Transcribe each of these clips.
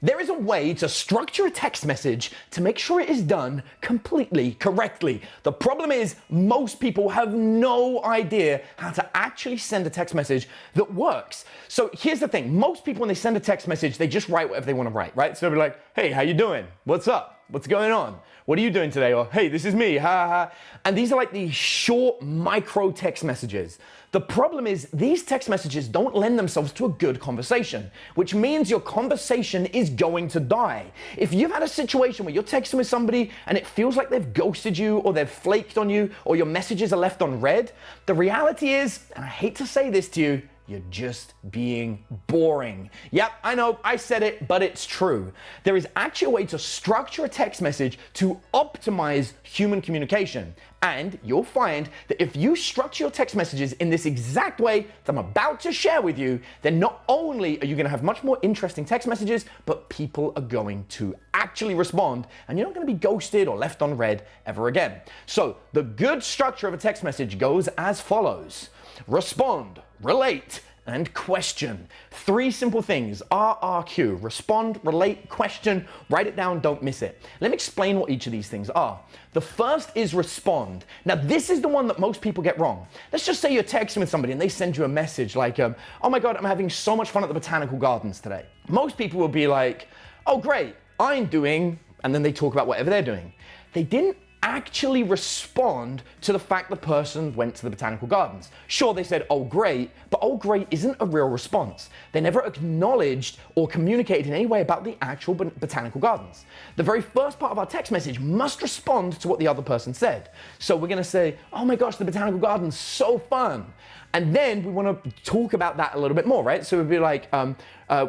There is a way to structure a text message to make sure it is done completely correctly. The problem is most people have no idea how to actually send a text message that works. So here's the thing. Most people, when they send a text message, they just write whatever they want to write, right? So they'll be like, hey, how you doing? What's up? What's going on? What are you doing today? Or, hey, this is me, ha ha. And these are like these short micro text messages. The problem is these text messages don't lend themselves to a good conversation, which means your conversation is going to die. If you've had a situation where you're texting with somebody and it feels like they've ghosted you or they've flaked on you or your messages are left unread, the reality is, and I hate to say this to you, you're just being boring. Yep, I know, I said it, but it's true. There is actually a way to structure a text message to optimize human communication. And you'll find that if you structure your text messages in this exact way that I'm about to share with you, then not only are you gonna have much more interesting text messages, but people are going to actually respond and you're not gonna be ghosted or left unread ever again. So the good structure of a text message goes as follows. Respond, relate, and question. 3 simple things, RRQ, respond, relate, question, write it down, don't miss it. Let me explain what each of these things are. The first is respond. Now this is the one that most people get wrong. Let's just say you're texting with somebody and they send you a message like, oh my God, I'm having so much fun at the botanical gardens today. Most people will be like, oh great, I'm doing, and then they talk about whatever they're doing. They didn't actually respond to the fact the person went to the botanical gardens. Sure, they said, oh great, but oh great isn't a real response. They never acknowledged or communicated in any way about the actual botanical gardens. The very first part of our text message must respond to what the other person said. So we're gonna say, oh my gosh, the botanical gardens, so fun. And then we wanna talk about that a little bit more, right? So we'd be like,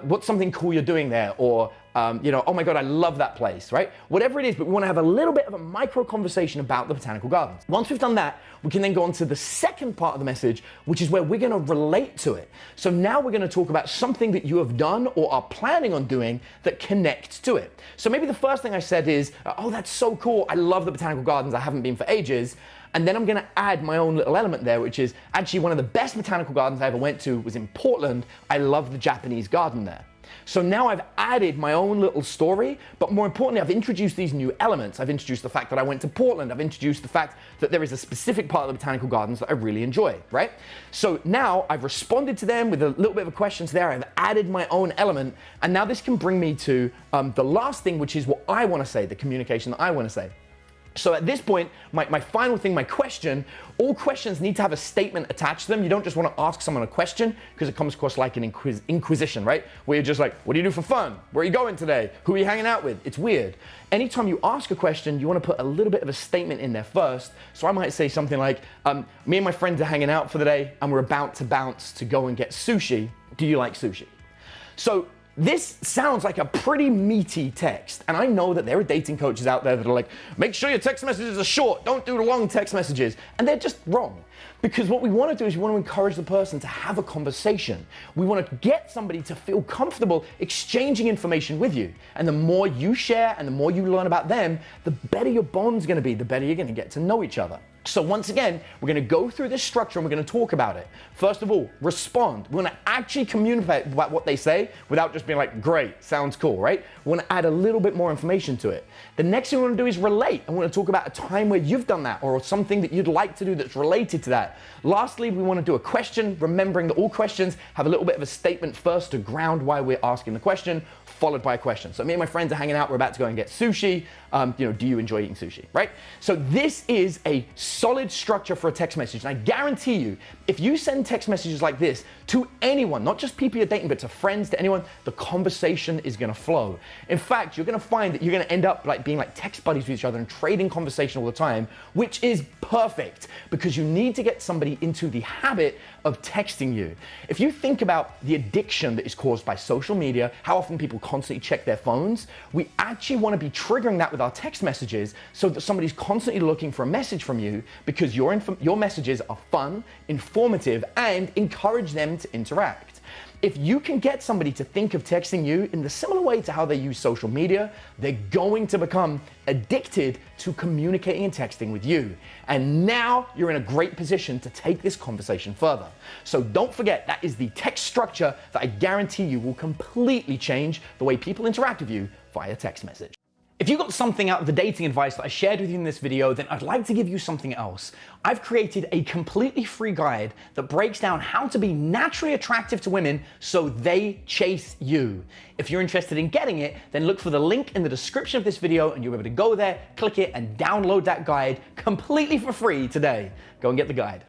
what's something cool you're doing there? Or, oh my God, I love that place, right? Whatever it is, but we wanna have a little bit of a micro conversation about the botanical gardens. Once we've done that, we can then go on to the second part of the message, which is where we're gonna relate to it. So now we're gonna talk about something that you have done or are planning on doing that connects to it. So maybe the first thing I said is, oh, that's so cool. I love the botanical gardens. I haven't been for ages. And then I'm gonna add my own little element there, which is actually one of the best botanical gardens I ever went to was in Portland. I love the Japanese garden there. So now I've added my own little story, but more importantly, I've introduced these new elements. I've introduced the fact that I went to Portland. I've introduced the fact that there is a specific part of the botanical gardens that I really enjoy, right? So now I've responded to them with a little bit of a questions there. I've added my own element, and now this can bring me to the last thing, which is what I wanna say, the communication that I wanna say. So at this point, my final thing, my question, all questions need to have a statement attached to them. You don't just want to ask someone a question because it comes across like an inquisition, right? Where you're just like, what do you do for fun? Where are you going today? Who are you hanging out with? It's weird. Anytime you ask a question, you want to put a little bit of a statement in there first. So I might say something like, me and my friends are hanging out for the day and we're about to bounce to go and get sushi. Do you like sushi? So this sounds like a pretty meaty text, and I know that there are dating coaches out there that are like, make sure your text messages are short, don't do long text messages, and they're just wrong. Because what we want to do is we want to encourage the person to have a conversation. We want to get somebody to feel comfortable exchanging information with you. And the more you share and the more you learn about them, the better your bond's going to be, the better you're going to get to know each other. So once again, we're going to go through this structure and we're going to talk about it. First of all, respond. We're going to actually communicate about what they say without just being like, great, sounds cool, right? We want to add a little bit more information to it. The next thing we want to do is relate. And we're going to talk about a time where you've done that or something that you'd like to do that's related to that. Lastly, we want to do a question, remembering that all questions have a little bit of a statement first to ground why we're asking the question, followed by a question. So me and my friends are hanging out, we're about to go and get sushi. Do you enjoy eating sushi, right? So this is a solid structure for a text message. And I guarantee you, if you send text messages like this to anyone, not just people you're dating, but to friends, to anyone, the conversation is gonna flow. In fact, you're gonna find that you're gonna end up like being like text buddies with each other and trading conversation all the time, which is perfect because you need to get somebody into the habit of texting you. If you think about the addiction that is caused by social media, how often people constantly check their phones, we actually wanna be triggering that with our text messages so that somebody's constantly looking for a message from you because your messages are fun, informative, and encourage them to interact. If you can get somebody to think of texting you in the similar way to how they use social media, they're going to become addicted to communicating and texting with you. And now you're in a great position to take this conversation further. So don't forget, that is the text structure that I guarantee you will completely change the way people interact with you via text message. If you got something out of the dating advice that I shared with you in this video, then I'd like to give you something else. I've created a completely free guide that breaks down how to be naturally attractive to women so they chase you. If you're interested in getting it, then look for the link in the description of this video and you'll be able to go there, click it, and download that guide completely for free today. Go and get the guide.